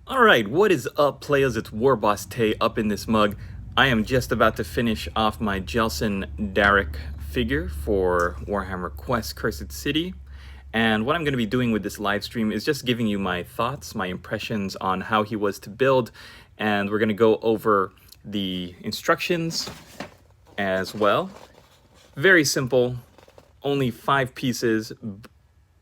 Alright, what is up, players? It's Warboss Tay up in this mug. I am just about to finish off my Jelsen Darrock figure for Warhammer Quest Cursed City. And what I'm going to be doing with this live stream is just giving you my thoughts, my impressions on how he was to build. And we're going to go over the instructions as well. Very simple, only 5 pieces.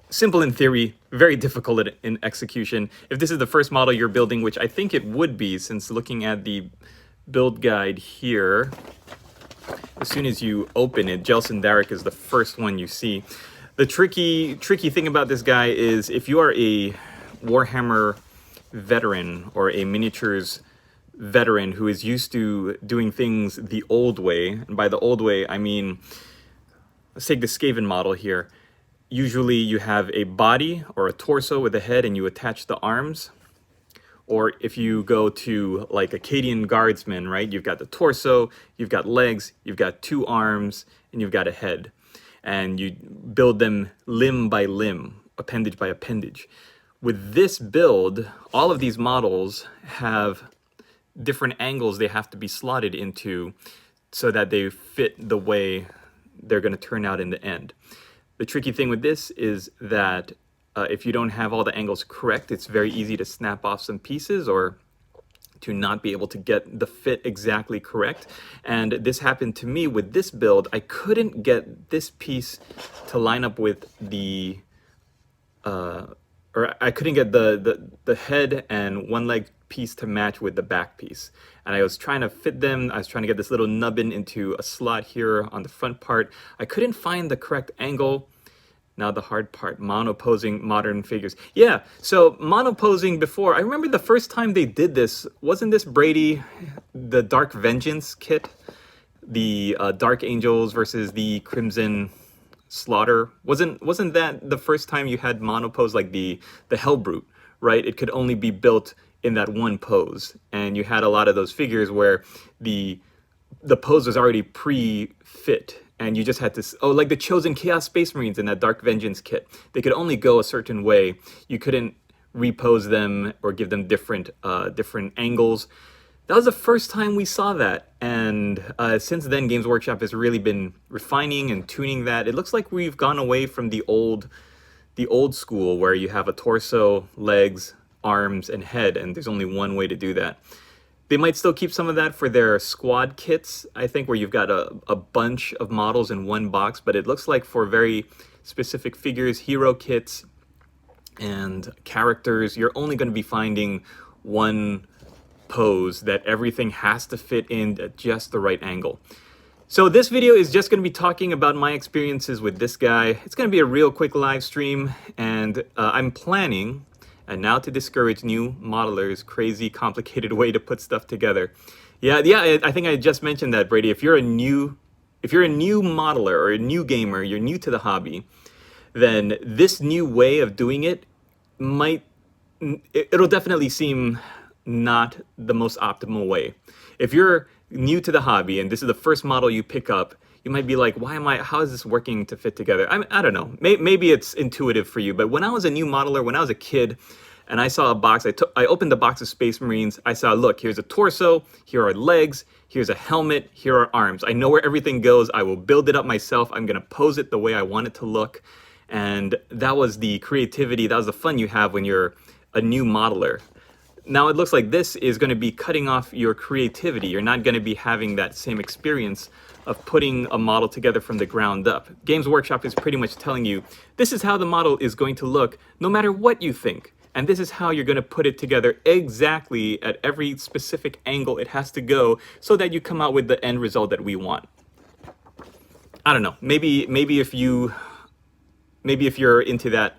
Simple in theory, very difficult in execution. If this is the first model you're building, which I think it would be, since looking at the build guide here, as soon as you open it, Jelsen Darrock is the first one you see. The tricky thing about this guy is if you are a Warhammer veteran or a miniatures veteran who is used to doing things the old way, and by the old way I mean, let's take the Skaven model here. Usually you have a body or a torso with a head and you attach the arms. Or if you go to like Acadian guardsmen, right? You've got the torso, you've got legs, you've got 2 arms, and you've got a head. And you build them limb by limb, appendage by appendage. With this build, all of these models have different angles they have to be slotted into so that they fit the way they're going to turn out in the end. The tricky thing with this is that if you don't have all the angles correct, it's very easy to snap off some pieces or to not be able to get the fit exactly correct. And this happened to me with this build. I couldn't get this piece to line up with the, or I couldn't get the head and one leg piece to match with the back piece. And I was trying to fit them. I was trying to get this little nubbin into a slot here on the front part. I couldn't find the correct angle. Now the hard part, monoposing modern figures. Yeah, so monoposing before, I remember the first time they did this, wasn't this Brady, the Dark Vengeance kit? The Dark Angels versus the Crimson Slaughter. Wasn't that the first time you had monopose, like the Hellbrute, right? It could only be built in that one pose, and you had a lot of those figures where the pose was already pre-fit, and you just had to, like the Chosen Chaos Space Marines in that Dark Vengeance kit. They could only go a certain way. You couldn't repose them or give them different angles. That was the first time we saw that, and since then Games Workshop has really been refining and tuning that. It looks like we've gone away from the old school where you have a torso, legs, arms, and head, and there's only one way to do that. They might still keep some of that for their squad kits, I think, where you've got a bunch of models in one box, but it looks like for very specific figures, hero kits, and characters, you're only going to be finding one pose that everything has to fit in at just the right angle. So this video is just going to be talking about my experiences with this guy. It's going to be a real quick live stream, and I'm planning, and now to discourage new modelers, crazy, complicated way to put stuff together. Yeah, I think I just mentioned that, Brady. If you're a new modeler or a new gamer, you're new to the hobby, then this new way of doing it it'll definitely seem not the most optimal way. If you're new to the hobby and this is the first model you pick up, you might be like, how is this working to fit together? I don't know, maybe it's intuitive for you, but when I was a new modeler, when I was a kid, and I saw a box, I opened the box of Space Marines, I saw, look, here's a torso, here are legs, here's a helmet, here are arms. I know where everything goes, I will build it up myself, I'm gonna pose it the way I want it to look, and that was the creativity, that was the fun you have when you're a new modeler. Now it looks like this is going to be cutting off your creativity. You're not going to be having that same experience of putting a model together from the ground up. Games Workshop is pretty much telling you, this is how the model is going to look no matter what you think. And this is how you're going to put it together exactly at every specific angle it has to go so that you come out with the end result that we want. I don't know, maybe if you're into that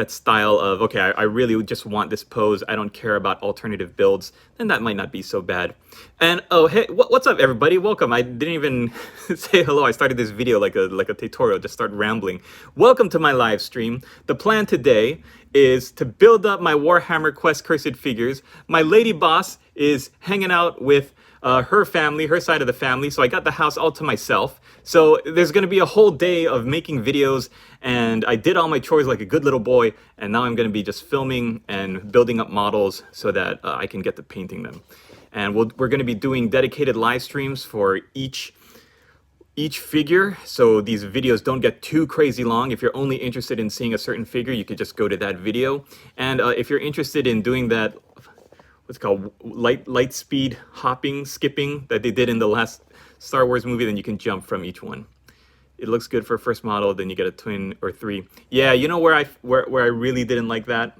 style of, okay, I really just want this pose, I don't care about alternative builds, then that might not be so bad. And oh, hey, what's up everybody? Welcome. I didn't even say hello. I started this video like a tutorial, just start rambling. Welcome to my live stream. The plan today is to build up my Warhammer Quest Cursed figures. My lady boss is hanging out with her family, her side of the family. So I got the house all to myself. So there's going to be a whole day of making videos, and I did all my chores like a good little boy. And now I'm going to be just filming and building up models so that I can get to painting them. And we're going to be doing dedicated live streams for each figure, so these videos don't get too crazy long. If you're only interested in seeing a certain figure, you could just go to that video. And if you're interested in doing that, what's it called, light speed hopping, skipping that they did in the last Star Wars movie, then you can jump from each one. It looks good for a first model, then you get a twin or three. Yeah, you know where I really didn't like that?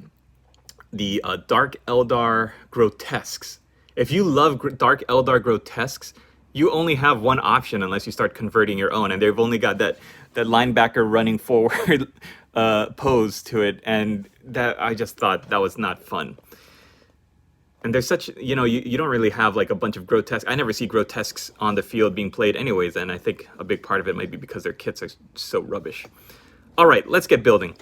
The Dark Eldar grotesques. If you love Dark Eldar grotesques, you only have one option unless you start converting your own, and they've only got that linebacker running forward pose to it, and that I just thought that was not fun. And there's such, you know, you don't really have like a bunch of grotesques. I never see grotesques on the field being played anyways, and I think a big part of it might be because their kits are so rubbish. All right, let's get building.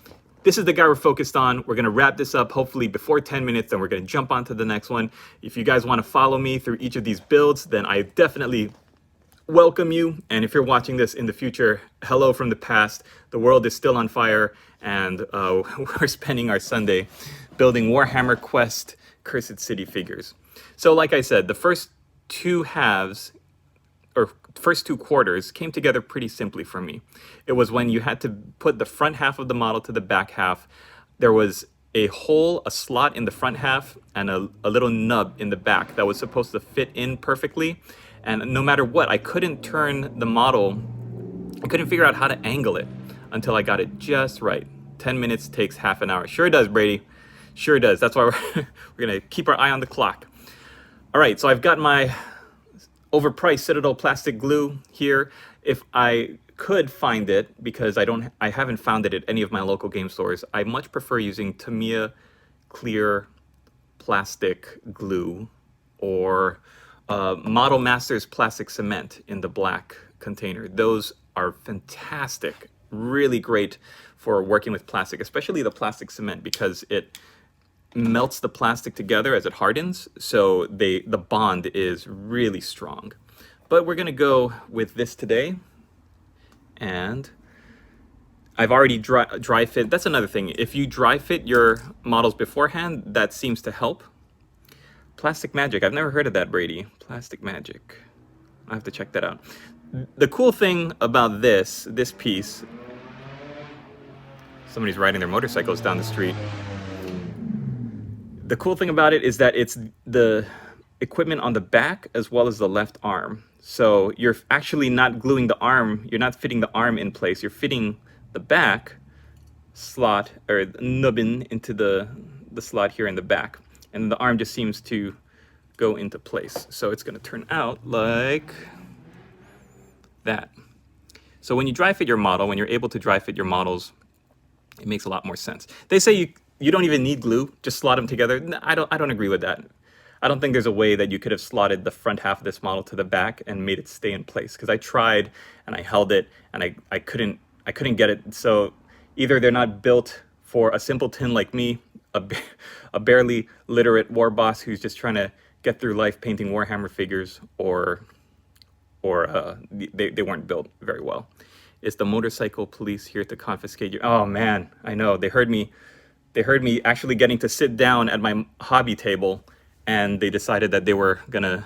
This is the guy we're focused on. We're going to wrap this up hopefully before 10 minutes, then we're going to jump on to the next one. If you guys want to follow me through each of these builds, then I definitely welcome you. And if you're watching this in the future, hello from the past. The world is still on fire, and we're spending our Sunday building Warhammer Quest Cursed City figures. So like I said, the first two halves, or first two quarters, came together pretty simply for me. It was when you had to put the front half of the model to the back half. There was a hole, a slot in the front half, and a little nub in the back that was supposed to fit in perfectly. And no matter what, I couldn't turn the model, I couldn't figure out how to angle it until I got it just right. 10 minutes takes half an hour. Sure does, Brady. Sure does. That's why we're gonna keep our eye on the clock. All right, so I've got my overpriced Citadel plastic glue here. If I could find it, because I haven't found it at any of my local game stores, I much prefer using Tamiya clear plastic glue, or Model Masters plastic cement in the black container. Those are fantastic, really great for working with plastic, especially the plastic cement, because it melts the plastic together as it hardens, so the bond is really strong. But we're gonna go with this today, and I've already dry fit. That's another thing. If you dry fit your models beforehand, that seems to help. Plastic Magic. I've never heard of that, Brady. Plastic Magic. I have to check that out. The cool thing about this piece, somebody's riding their motorcycles down the street. The cool thing about it is that it's the equipment on the back as well as the left arm. So you're actually not gluing the arm, you're not fitting the arm in place, you're fitting the back slot, or nubbin, into the slot here in the back. And the arm just seems to go into place. So it's gonna turn out like that. So when you dry fit your model, when you're able to dry fit your models, it makes a lot more sense. They say you don't even need glue, just slot them together. I don't agree with that. I don't think there's a way that you could have slotted the front half of this model to the back and made it stay in place, because I tried and I held it and I couldn't get it. So either they're not built for a simpleton like me, a barely literate war boss who's just trying to get through life painting Warhammer figures, or they weren't built very well. Is the motorcycle police here to confiscate your... Oh man, I know. They heard me actually getting to sit down at my hobby table, and they decided that they were gonna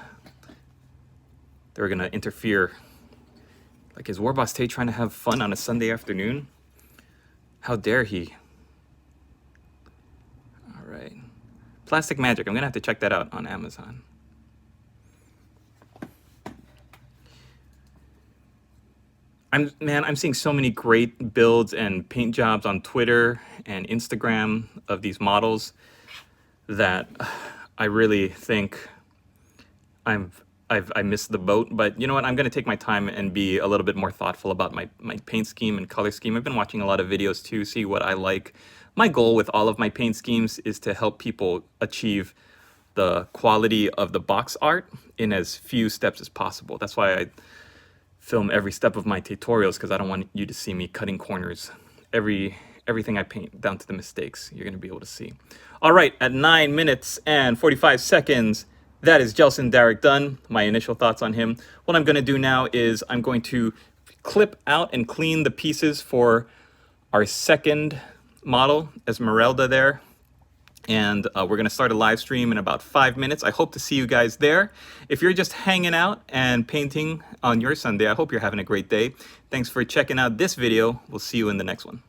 interfere. Like, is Warboss Tay trying to have fun on a Sunday afternoon? How dare he? All right. Plastic Magic. I'm gonna have to check that out on Amazon. I'm seeing so many great builds and paint jobs on Twitter and Instagram of these models that I really think I missed the boat. But you know what? I'm going to take my time and be a little bit more thoughtful about my paint scheme and color scheme. I've been watching a lot of videos to see what I like. My goal with all of my paint schemes is to help people achieve the quality of the box art in as few steps as possible. That's why I film every step of my tutorials, because I don't want you to see me cutting corners. Everything I paint, down to the mistakes, you're going to be able to see. All right, at 9 minutes and 45 seconds, that is Jelsen Darrock done. My initial thoughts on him. What I'm going to do now is I'm going to clip out and clean the pieces for our second model, Esmeralda there. And we're going to start a live stream in about 5 minutes. I hope to see you guys there. If you're just hanging out and painting on your Sunday, I hope you're having a great day. Thanks for checking out this video. We'll see you in the next one.